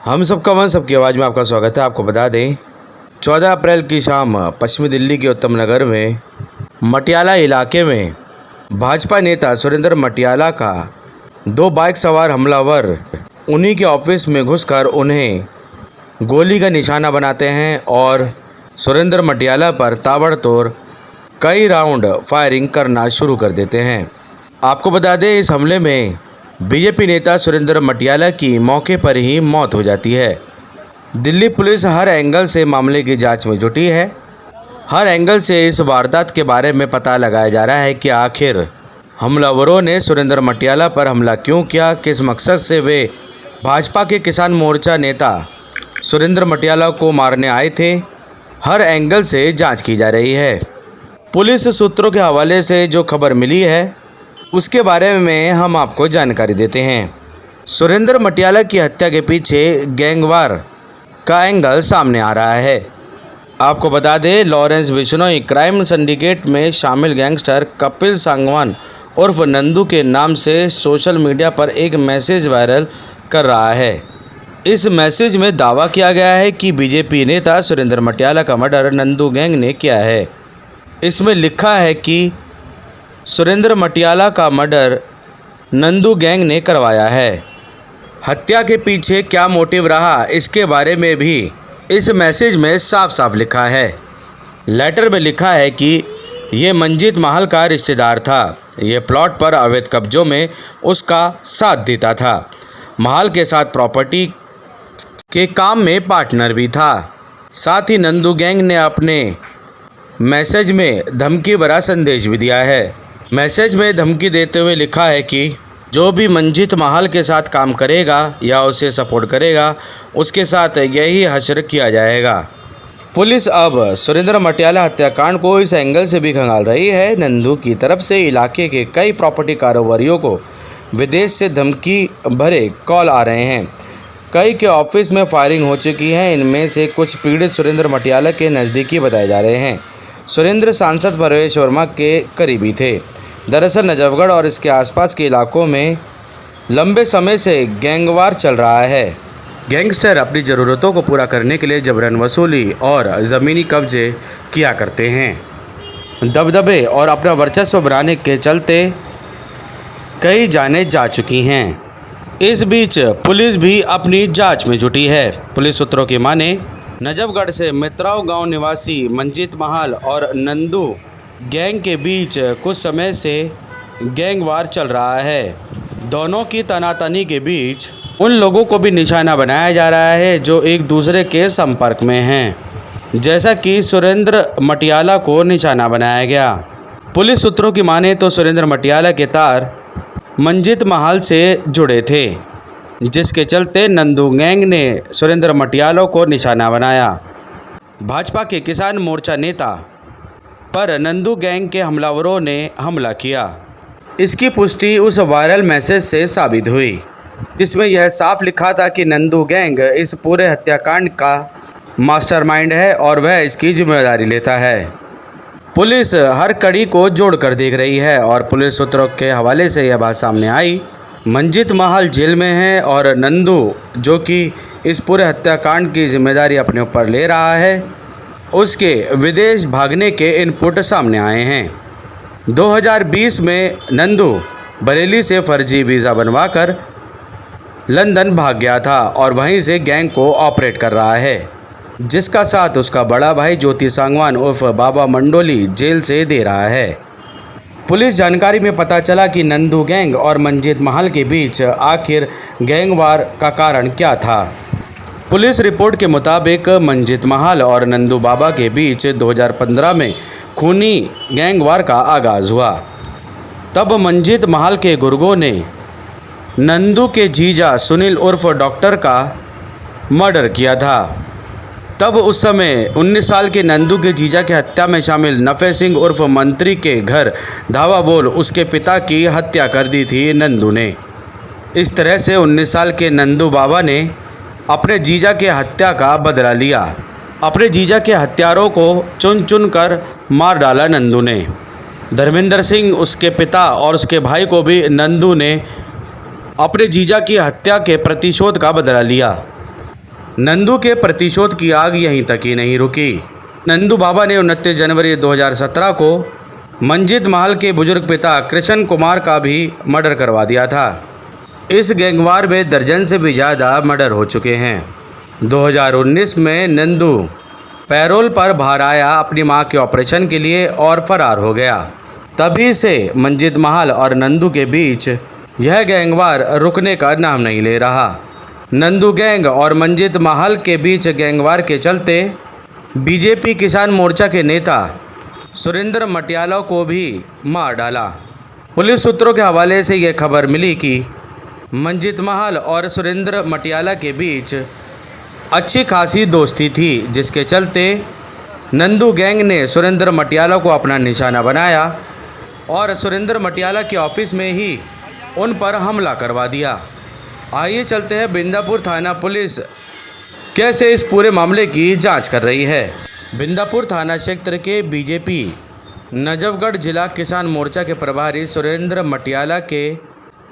हम सबका मन सबकी आवाज़ में आपका स्वागत है। आपको बता दें 14 अप्रैल की शाम पश्चिमी दिल्ली के उत्तम नगर में मटियाला इलाके में भाजपा नेता सुरेंद्र मटियाला का 2 बाइक सवार हमलावर उन्हीं के ऑफिस में घुसकर उन्हें गोली का निशाना बनाते हैं और सुरेंद्र मटियाला पर ताबड़तोड़ कई राउंड फायरिंग करना शुरू कर देते हैं। आपको बता दें इस हमले में बीजेपी नेता सुरेंद्र मटियाला की मौके पर ही मौत हो जाती है। दिल्ली पुलिस हर एंगल से मामले की जांच में जुटी है। हर एंगल से इस वारदात के बारे में पता लगाया जा रहा है कि आखिर हमलावरों ने सुरेंद्र मटियाला पर हमला क्यों किया, किस मकसद से वे भाजपा के किसान मोर्चा नेता सुरेंद्र मटियाला को मारने आए थे। हर एंगल से जांच की जा रही है। पुलिस सूत्रों के हवाले से जो खबर मिली है उसके बारे में हम आपको जानकारी देते हैं। सुरेंद्र मटियाला की हत्या के पीछे गैंगवार का एंगल सामने आ रहा है। आपको बता दें लॉरेंस बिश्नोई क्राइम सिंडिकेट में शामिल गैंगस्टर कपिल सांगवान उर्फ नंदू के नाम से सोशल मीडिया पर एक मैसेज वायरल कर रहा है। इस मैसेज में दावा किया गया है कि बीजेपी नेता सुरेंद्र मटियाला का मर्डर नंदू गैंग ने किया है। इसमें लिखा है कि सुरेंद्र मटियाला का मर्डर नंदू गैंग ने करवाया है। हत्या के पीछे क्या मोटिव रहा इसके बारे में भी इस मैसेज में साफ साफ लिखा है। लेटर में लिखा है कि ये मंजीत महल का रिश्तेदार था। ये प्लॉट पर अवैध कब्जों में उसका साथ देता था। महल के साथ प्रॉपर्टी के काम में पार्टनर भी था। साथ ही नंदू गैंग ने अपने मैसेज में धमकी भरा संदेश भी दिया है। मैसेज में धमकी देते हुए लिखा है कि जो भी मंजीत महल के साथ काम करेगा या उसे सपोर्ट करेगा उसके साथ यही हश्र किया जाएगा। पुलिस अब सुरेंद्र मटियाला हत्याकांड को इस एंगल से भी खंगाल रही है। नंदू की तरफ से इलाके के कई प्रॉपर्टी कारोबारियों को विदेश से धमकी भरे कॉल आ रहे हैं। कई के ऑफिस में फायरिंग हो चुकी है। इनमें से कुछ पीड़ित सुरेंद्र मटियाला के नज़दीकी बताए जा रहे हैं। सुरेंद्र सांसद परवेश वर्मा के करीबी थे। दरअसल नजफगढ़ और इसके आसपास के इलाकों में लंबे समय से गैंगवार चल रहा है। गैंगस्टर अपनी ज़रूरतों को पूरा करने के लिए जबरन वसूली और ज़मीनी कब्जे किया करते हैं। दबदबे और अपना वर्चस्व बनाने के चलते कई जानें जा चुकी हैं। इस बीच पुलिस भी अपनी जांच में जुटी है। पुलिस सूत्रों की माने नजफगढ़ से मित्राव गांव निवासी मंजीत महल और नंदू गैंग के बीच कुछ समय से गैंगवार चल रहा है। दोनों की तनातनी के बीच उन लोगों को भी निशाना बनाया जा रहा है जो एक दूसरे के संपर्क में हैं, जैसा कि सुरेंद्र मटियाला को निशाना बनाया गया। पुलिस सूत्रों की माने तो सुरेंद्र मटियाला के तार मंजीत महल से जुड़े थे, जिसके चलते नंदू गैंग ने सुरेंद्र मटियाला को निशाना बनाया। भाजपा के किसान मोर्चा नेता पर नंदू गैंग के हमलावरों ने हमला किया। इसकी पुष्टि उस वायरल मैसेज से साबित हुई जिसमें यह साफ लिखा था कि नंदू गैंग इस पूरे हत्याकांड का मास्टरमाइंड है और वह इसकी जिम्मेदारी लेता है। पुलिस हर कड़ी को जोड़कर देख रही है और पुलिस सूत्रों के हवाले से यह बात सामने आई मंजीत महल जेल में है और नंदू जो कि इस पूरे हत्याकांड की जिम्मेदारी अपने ऊपर ले रहा है उसके विदेश भागने के इनपुट सामने आए हैं। 2020 में नंदू बरेली से फर्जी वीज़ा बनवाकर लंदन भाग गया था और वहीं से गैंग को ऑपरेट कर रहा है, जिसका साथ उसका बड़ा भाई ज्योति सांगवान उर्फ बाबा मंडोली जेल से दे रहा है। पुलिस जानकारी में पता चला कि नंदू गैंग और मंजीत महल के बीच आखिर गैंगवार का कारण क्या था। पुलिस रिपोर्ट के मुताबिक मंजीत महल और नंदू बाबा के बीच 2015 में खूनी गैंगवार का आगाज़ हुआ। तब मंजीत महल के गुर्गों ने नंदू के जीजा सुनील उर्फ डॉक्टर का मर्डर किया था। तब उस समय 19 साल के नंदू के जीजा की हत्या में शामिल नफे सिंह उर्फ मंत्री के घर धावा बोल उसके पिता की हत्या कर दी थी नंदू ने। इस तरह से 19 साल के नंदू बाबा ने अपने जीजा के हत्या का बदला लिया। अपने जीजा के हत्यारों को चुन चुन कर मार डाला नंदू ने। धर्मेंद्र सिंह उसके पिता और उसके भाई को भी नंदू ने अपने जीजा की हत्या के प्रतिशोध का बदला लिया। नंदू के प्रतिशोध की आग यहीं तक ही नहीं रुकी। नंदू बाबा ने 29 जनवरी 2017 को मंजित महल के बुजुर्ग पिता कृष्ण कुमार का भी मर्डर करवा दिया था। इस गैंगवार में दर्जन से भी ज़्यादा मर्डर हो चुके हैं। 2019 में नंदू पैरोल पर बाहर आया अपनी मां के ऑपरेशन के लिए और फरार हो गया। तभी से मंजित महल और नंदू के बीच यह गैंगवार रुकने का नाम नहीं ले रहा। नंदू गैंग और मंजित महल के बीच गैंगवार के चलते बीजेपी किसान मोर्चा के नेता सुरेंद्र मटियाला को भी मार डाला। पुलिस सूत्रों के हवाले से यह खबर मिली कि मंजित महल और सुरेंद्र मटियाला के बीच अच्छी खासी दोस्ती थी, जिसके चलते नंदू गैंग ने सुरेंद्र मटियाला को अपना निशाना बनाया और सुरेंद्र मटियाला के ऑफिस में ही उन पर हमला करवा दिया। आइए चलते हैं बिंदापुर थाना पुलिस कैसे इस पूरे मामले की जांच कर रही है। बिंदापुर थाना क्षेत्र के बीजेपी नजफगढ़ जिला किसान मोर्चा के प्रभारी सुरेंद्र मटियाला के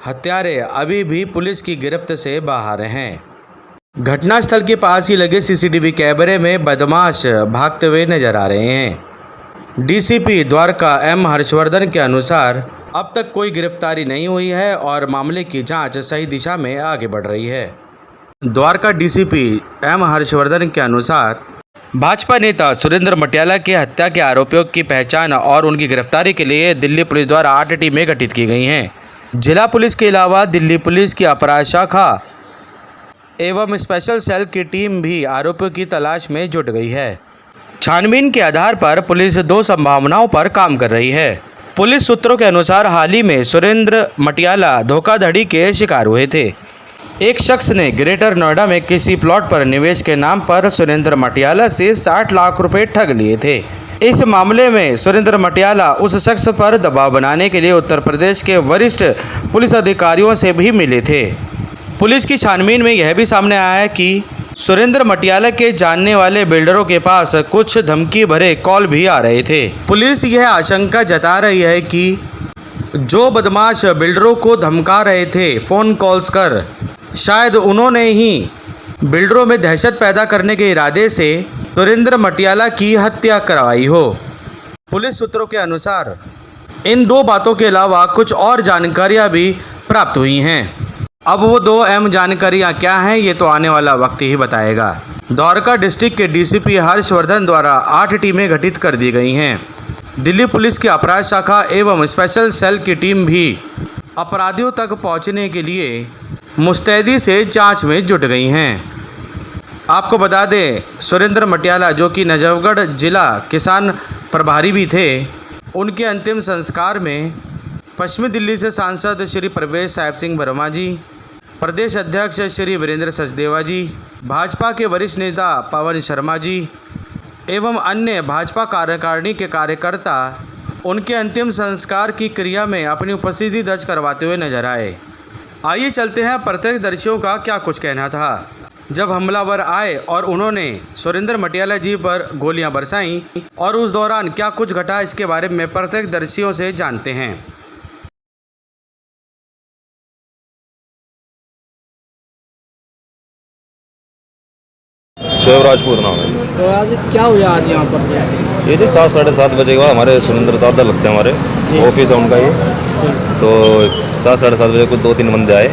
हत्यारे अभी भी पुलिस की गिरफ्त से बाहर हैं। घटनास्थल के पास ही लगे सीसीटीवी कैमरे में बदमाश भागते हुए नजर आ रहे हैं। डीसीपी द्वारका एम हर्षवर्धन के अनुसार अब तक कोई गिरफ्तारी नहीं हुई है और मामले की जांच सही दिशा में आगे बढ़ रही है। द्वारका डीसीपी एम हर्षवर्धन के अनुसार भाजपा नेता सुरेंद्र मटियाला के हत्या के आरोपियों की पहचान और उनकी गिरफ्तारी के लिए दिल्ली पुलिस द्वारा 8 टीमें गठित की गई हैं। जिला पुलिस के अलावा दिल्ली पुलिस की अपराध शाखा एवं स्पेशल सेल की टीम भी आरोपियों की तलाश में जुट गई है। छानबीन के आधार पर पुलिस 2 संभावनाओं पर काम कर रही है। पुलिस सूत्रों के अनुसार हाल ही में सुरेंद्र मटियाला धोखाधड़ी के शिकार हुए थे। एक शख्स ने ग्रेटर नोएडा में किसी प्लॉट पर निवेश के नाम पर सुरेंद्र मटियाला से 60 लाख रुपए ठग लिए थे। इस मामले में सुरेंद्र मटियाला उस शख्स पर दबाव बनाने के लिए उत्तर प्रदेश के वरिष्ठ पुलिस अधिकारियों से भी मिले थे। पुलिस की छानबीन में यह भी सामने आया है कि सुरेंद्र मटियाला के जानने वाले बिल्डरों के पास कुछ धमकी भरे कॉल भी आ रहे थे। पुलिस यह आशंका जता रही है कि जो बदमाश बिल्डरों को धमका रहे थे फ़ोन कॉल्स कर, शायद उन्होंने ही बिल्डरों में दहशत पैदा करने के इरादे से सुरेंद्र मटियाला की हत्या करवाई हो। पुलिस सूत्रों के अनुसार इन 2 बातों के अलावा कुछ और जानकारियां भी प्राप्त हुई हैं। अब वो 2 अहम जानकारियां क्या हैं ये तो आने वाला वक्त ही बताएगा। द्वारका डिस्ट्रिक्ट के डीसीपी हर्षवर्धन द्वारा 8 टीमें गठित कर दी गई हैं। दिल्ली पुलिस की अपराध शाखा एवं स्पेशल सेल की टीम भी अपराधियों तक पहुंचने के लिए मुस्तैदी से जांच में जुट गई हैं। आपको बता दें, सुरेंद्र मटियाला जो कि नजफगढ़ जिला किसान प्रभारी भी थे, उनके अंतिम संस्कार में पश्चिमी दिल्ली से सांसद श्री प्रवेश साहिब सिंह वर्मा जी, प्रदेश अध्यक्ष श्री वीरेंद्र सचदेवा जी, भाजपा के वरिष्ठ नेता पवन शर्मा जी एवं अन्य भाजपा कार्यकारिणी के कार्यकर्ता उनके अंतिम संस्कार की क्रिया में अपनी उपस्थिति दर्ज करवाते हुए नजर आए। आइए चलते हैं प्रत्यक्षदर्शियों का क्या कुछ कहना था जब हमलावर आए और उन्होंने सुरेंद्र मटियाला जी पर गोलियां बरसाईं और उस दौरान क्या कुछ घटा, इसके बारे में प्रत्यक्षदर्शियों से जानते हैं। शोएब राजपूत नाम है। तो आज क्या हुआ आज यहाँ पर? ये जी 7 साढ़े 7 बजे के बाद हमारे सुरेंद्र दादा लगते हैं, हमारे ऑफिस है उनका ये। तो 7 साढ़े 7 बजे को 2-3 बंदे आए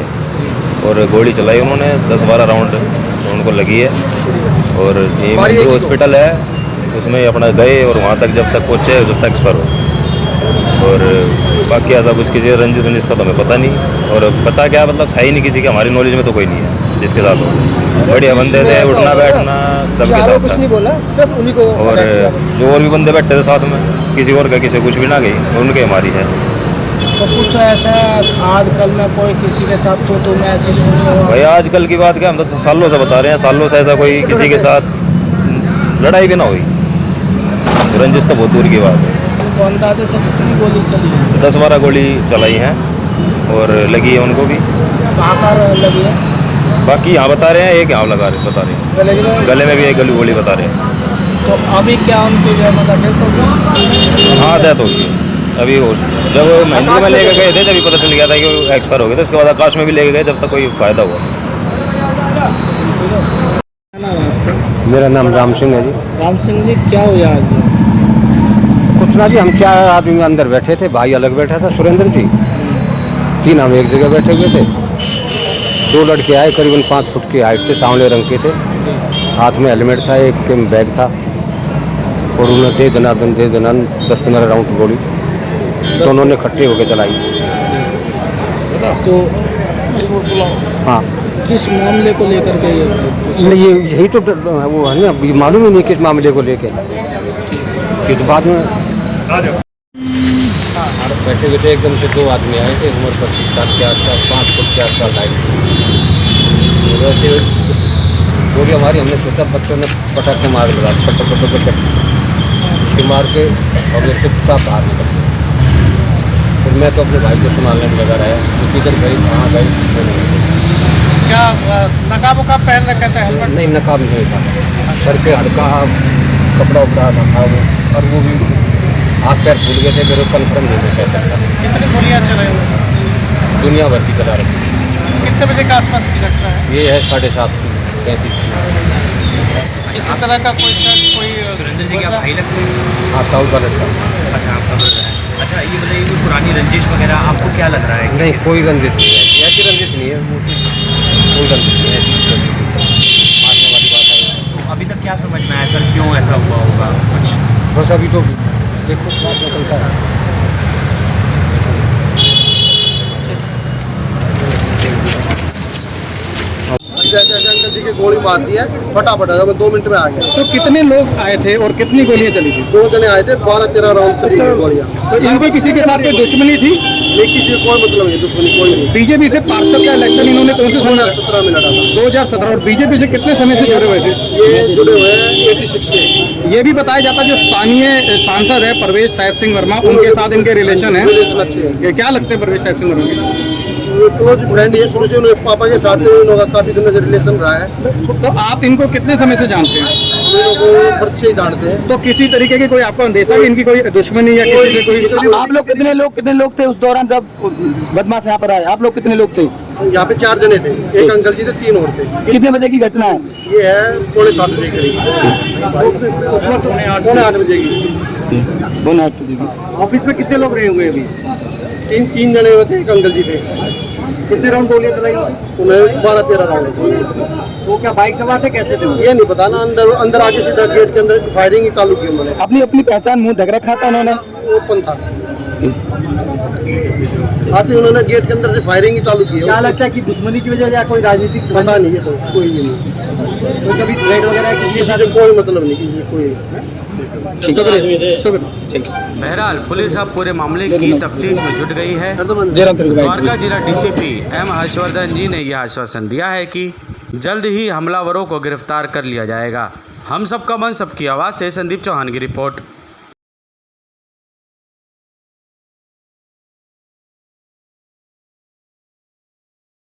और गोली चलाई उन्होंने 10-12 राउंड उनको लगी है। और ये जो हॉस्पिटल है उसमें अपना गए और वहाँ तक जब तक पहुँचे जब तक एक्सपायर हो। और बाकी ऐसा कुछ किसी रंजिश वंजिश का तो हमें पता नहीं, और पता क्या मतलब था ही नहीं किसी के, हमारी नॉलेज में तो कोई नहीं है जिसके साथ हो। बढ़िया बंदे थे, उठना बैठना सबके साथ कुछ नहीं बोला, सिर्फ उन्हीं को। और जो और भी बंदे बैठे थे साथ में, किसी और का किसी कुछ भी ना गई, उनके हमारी है। तो कुछ ऐसा आजकल में कोई किसी के साथ तो तुम ऐसी सुनी हो? भाई आजकल की बात क्या, हम तो सालों से बता रहे हैं, सालों से ऐसा कोई किसी के साथ लड़ाई भी ना हुई, रंजिश तो बहुत दूर की बात है। तो अंदाजे से कितनी गोली चली? 10-12 गोली चलाई हैं और लगी है उनको भी। कहाँ कहाँ लगी है? बाकी यहाँ बता रहे हैं, एक यहाँ बता रहे हैं, गले में भी एक गोली बता रहे हैं। तो अभी क्या उनकी जो मतलब डेथ हो गई? हाँ डेथ होगी अभी। जब मेहंदी में लेके गए थे तभी पता चल गया था कि वो एक्सपायर हो गए थे। उसके बाद आकाश में भी लेके गए जब तक कोई फ़ायदा हुआ। मेरा नाम राम सिंह है जी। राम सिंह जी, क्या हुआ आज? कुछ ना जी, हम 4 आदमी अंदर बैठे थे, भाई अलग बैठा था सुरेंद्र जी, 3 हम एक जगह बैठे हुए थे। 2 लड़के आए, करीबन 5 फुट की हाइट थे, सांवले रंग के थे, हाथ में हेलमेट था, एक के में बैग था, और उन्होंने दे दनादन 10-15 राउंड गोली दोनों ने इकट्ठे होकर चलाई। तो हाँ, किस मामले को लेकर के ये? नहीं ये यही तो वो है ना, ये मालूम ही नहीं किस मामले को लेके, ये तो बाद में बैठे हुए थे। एकदम से 2 आदमी आए थे, उम्र 25 साल के आसपास, 5 फुट के आसपास हाइट। वैसे गोली हमारी, हमने सोचा बच्चों ने पटाखे मार लगा, पट उसके मार के और उससे सब बाहर निकल गए। फिर मैं तो अपने भाई को संभालने में लगा रहा, वो किधर गई कहाँ गई। क्या नकाब वकाब पहन रखा था, हेलमेट? नहीं, नकाब नहीं था, सर पे हल्का कपड़ा उपड़ा था वो, और वो भी हाथ पैर फूल गए थे, मेरे कन्फर्म नहीं कह सकता। कितनी गोलियाँ चले हुए? दुनिया भर की चला रही। कितने बजे के आसपास की घटना है? ये है 7:30-33। इसी तरह का कोई शख्स, कोई सुरेंद्र जी क्या भाई लगते हैं? हाँ, ताऊ का लड़का। अच्छा, आपका ब्रदर है। अच्छा, ये बताइए कोई पुरानी रंजिश वगैरह आपको क्या लग रहा है? नहीं, कोई रंजिश नहीं है, ऐसी रंजिश नहीं है, कोई रंजिश नहीं है, ऐसी मारने वाली बात है। तो अभी तक क्या समझ में आया सर, क्यों ऐसा हुआ होगा कुछ? बस अभी तो देखो क्या निकलता है। जैसे अंकल जी की गोली मार दी है, फटाफट आया, मैं 2 मिनट में आ गया। तो कितने लोग आए थे और कितनी गोलियाँ चली थी? 2 जने आए थे, 12-13 राउंड चली थी गोलियां। तो इनको किसी के साथ कोई दुश्मनी थी? नहीं, किसी को कोई मतलब नहीं, दुश्मनी कोई नहीं। बीजेपी से पार्षद का इलेक्शन इन्होंने कौन से साल? 2017 में लड़ा था। 2017। और बीजेपी से कितने समय से जुड़े हुए थे? ये जुड़े हुए हैं 86 से। ये भी बताया जाता है जो स्थानीय सांसद है परवेश साहिब सिंह वर्मा, उनके साथ इनके रिलेशन है। रिलेशन अच्छे हैं। ये क्या लगते हैं परवेश साहिब सिंह वर्मा के? क्लोज फ्रेंड ये, शुरू से उन्होंने पापा के साथ इन लोगों का काफी दिनों से रिलेशन रहा है। तो आप इनको कितने समय से जानते हैं? इन लोगों को बर्थ से ही जानते हैं। तो किसी तरीके की कोई आपको अंदेशा कि इनकी कोई दुश्मनी या किसी से कोई? आप लोग कितने लोग थे उस दौरान जब बदमाश यहाँ पर आए? आप लोग कितने लोग थे? यहाँ पे 4 जने थे, एक अंकल जी थे, 3 और थे। कितने बजे की घटना है? ये है 7:45 बजे करीब, उस वक्त 7:45 बजे की। ऑफिस में कितने लोग रहे हुए अभी? 3 जने हुए थे, एक अंकल जी थे। कितने राउंड गोलियां चलाई? उन्हें 12-13 राउंड। वो क्या बाइक सवार थे, कैसे थे? ये नहीं पता ना, अंदर आके सीधा गेट के अंदर फायरिंग ही चालू की उन्होंने। अपनी पहचान मुंह ढक रखा था उन्होंने? ओपन था, आते उन्होंने गेट के अंदर से फायरिंग ही चालू की। क्या लगता है कि दुश्मनी की वजह या कोई राजनीतिक पता नहीं, ये तो कोई भी नहीं, कोई कभी थ्रेड वगैरह किसी के साथ? कोई मतलब नहीं, किसी कोई। बहरहाल पुलिस अब पूरे मामले की तफ्तीश में जुट गई है। द्वारका जिला डीसीपी एम हर्षवर्धन जी ने यह आश्वासन दिया है कि जल्द ही हमलावरों को गिरफ्तार कर लिया जाएगा। हम सबका मन सबकी आवाज़ से संदीप चौहान की रिपोर्ट।